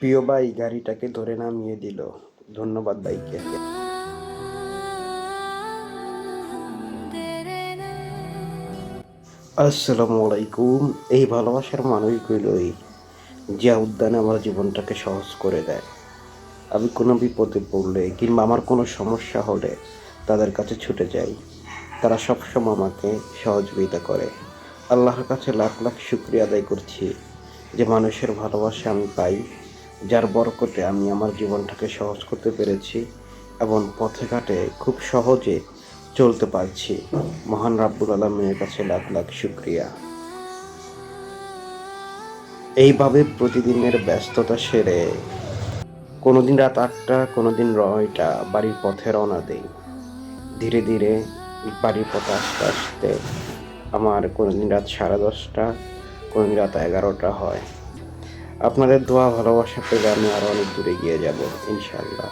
প্রিয় ভাই গাড়িটাকে ধরে নামিয়ে দিল। ধন্যবাদ ভাইকে। আসসালামু আলাইকুম। এই ভালোবাসার মানুষগুলোই যা উদ্যানে আমার জীবনটাকে সহজ করে দেয়। আমি কোনো বিপদে পড়লে কিংবা আমার কোনো সমস্যা হলে তাদের কাছে ছুটে যাই। তারা সবসময় আমাকে সহযোগিতা করে। আল্লাহর কাছে লাখ লাখ শুকরিয়া আদায় করছি যে মানুষের ভালোবাসা আমি পাই, যার বরকতে আমি আমার জীবনটাকে সহজ করতে পেরেছি এবং পথে ঘাটে খুব সহজে চলতে পারছি। মহান রাব্বুল আলামিনের কাছে লাখ লাখ শুকরিয়া। এইভাবে প্রতিদিনের ব্যস্ততা সেরে কোনোদিন রাত ৮টা, কোনোদিন ৯টা বাড়ির পথে রওনা দেই। ধীরে ধীরে বাড়ির পথে আসতে আসতে আমার কোনোদিন রাত 10:30, কোনোদিন রাত 11টা হয়। আপনাদের দোয়া ভালোবাসা পেলে আমি আরো অনেক দূরে গিয়ে যাব ইনশাআল্লাহ।